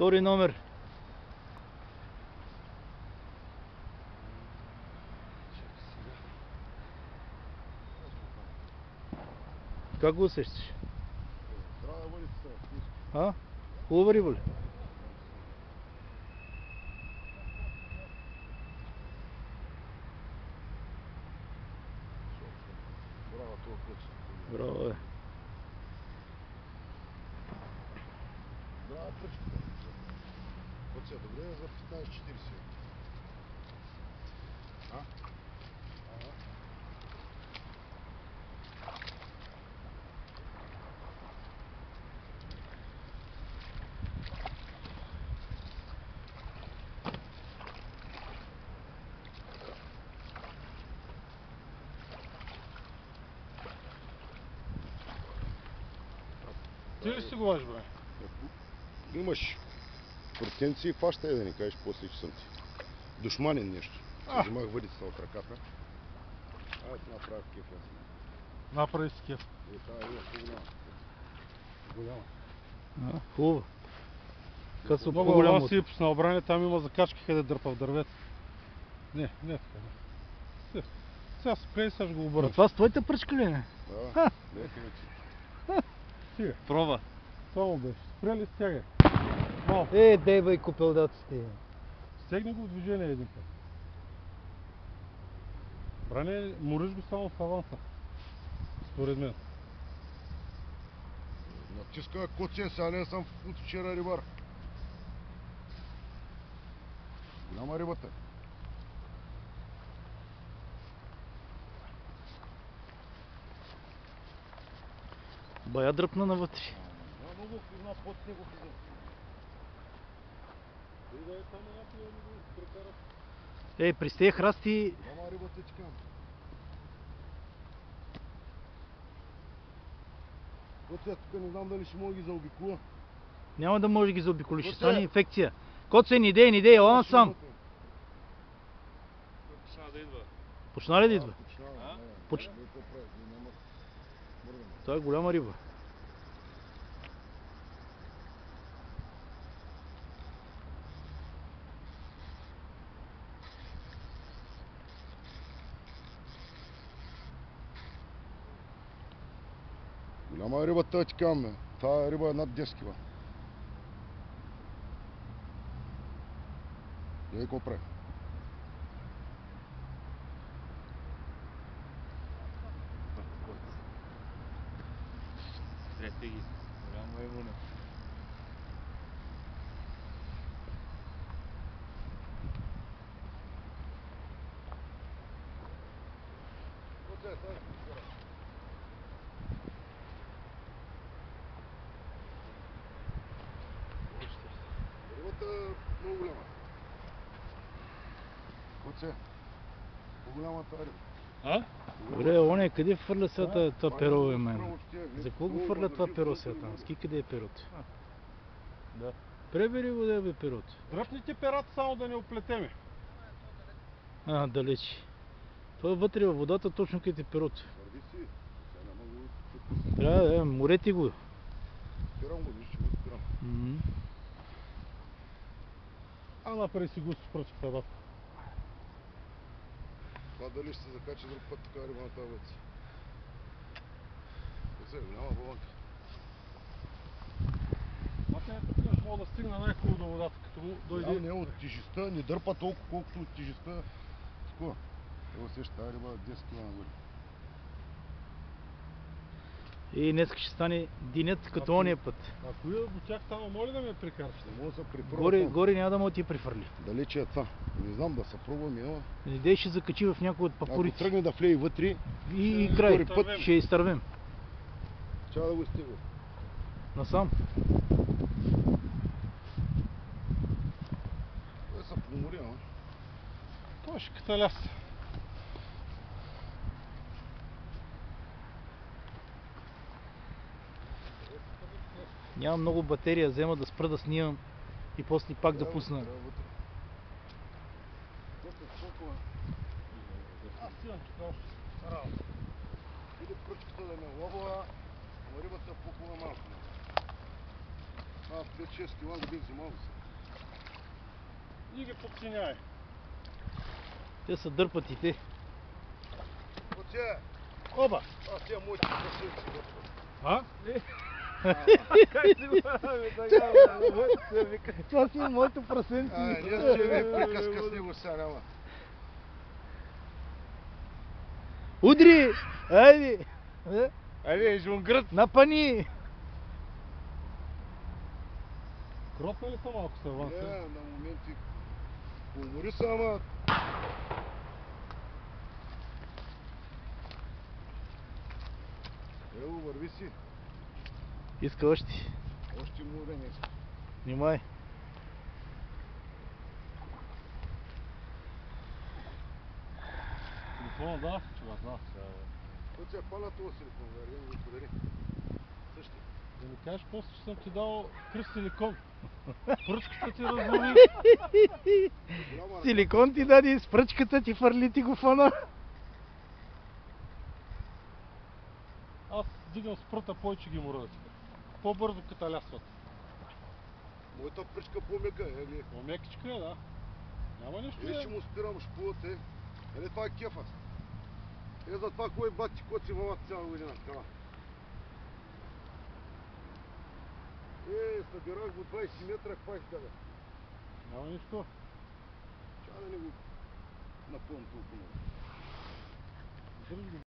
Втори номер. Как го усещаш? А? Хубава риба ли? Браво, бе. Браво, пръчката. Оце, добре, за 15-40. А? Ага. Ти ли си говориш, бре? Имаш претенции, фащай да не кажеш после, че съм ти душманин нещо. Взимах въдицата от ръката. Аз направих кеф. Направи си кеф. Тая е по-голяма. Голяма. Хубаво. Късо Много по-голямо. голямо си на обране, там има закачки, къде дърпа в дървета. Не така. Не. Сега спрей, сега ще го обърна. Това с твоята пръчка ли не? Да, дефинитивно. Стига. Проба. Само беше. Спрели, стягай. Малко. Дей бай купелдаците. Стегни го в движение един път. Бране, мориш го само в аванса. Според мен. Натиска коце, сега не съм от вчера рибар. Голяма рибата. Бая дръпна навътре. Много влизна под него влиза. Да е там някакви да го прекарат. При тези храсти Голяма рибата ти кам. Коце, тук не знам дали ще мога ги заобикува. няма да може да ги заобиколиш. Ще Коце! стане инфекция. Коце, не дей, ела насам. Почна да идва. Почна ли да идва? Поч... Това е голяма риба. Голяма риба тъй ти кам, бе. Тая риба е над 10 кила. Гледай какво прави. Срете ги. Голямо е вуне. Рибата е много голяма. Коце, по-голяма тая риба. А? Добре, оне, къде фърля сега това перо, бе, мен? За какво го фърля това перо сега там? Ски къде е перото? Да. Пребери го да е, бе, перото. Дръпните перата само да не оплетеме. Далече. Това е вътре във водата, точно къде е перото. Твърди си. Сега няма го... Трябва да е, морете го. Спирам го, виж, че го спирам. Направи си густо с пръчката, да. Това дали ще се закача друг път така риба на тази вътре. Коце, голяма баланка. Тук мога да стигна най-хубаво до водата, като му дойде. Не от тежестта, не дърпа толкова, колкото от тежестта. Такова. Ево сеща, тази риба 10 кг нагоре. И днес ще стане денят като ония път. Ако я до тях там, моля да ме прикараш. Не мога да се припробва. Горе няма да може да ти прифърли. Далече е това. Не знам да се пробвам, ела. Не дей ще закачи в някой от Ако папурите. тръгне да влее вътре, И край. втори път Ще изтървем. трябва да го стига. Насам. Това са помори, ама. Той ще каталяс. Няма много батерия, взема да спра да снимам и после пак да пусна. Аз имам тук още работа. Или пръчката да ме лобва, но рибата е по-хубава малко. Аз 5-6 кила го бих взимал. И ги подценяй. Те са дърпат и те. Оце, Оба! аз тия моите красивци. А? Това си е моето прасенце. Не ще ви приказка с него сега няма. Удри! Айде! Айде, жунгрът! Напани! Кропна ли са малко са вън? Не, на моменти умори се, ама... Ево, върви си. Иска още. Още му да не иска. Внимай. Телефона да, че го знах сега. Оце е пана това силикон, да го подари. Същи. Да ми кажеш после, че съм ти дал кръст силикон. Пръчката ти развали. Силикон ти даде, с пръчката ти фърли ти го фана. Аз дигам с пръта повече ги мора. По-бързо каталясват. Моята пръчка по-мека е, ли? По-мекичка е, да. Няма нищо. Ще му спирам шпулата, е. Нали това е кефа. Е за това кой бати коци мамат цяла година. Кала. Събирах го 20 метра, хвах тебе. Няма нищо. Ча да не го напълно толкова. Държи го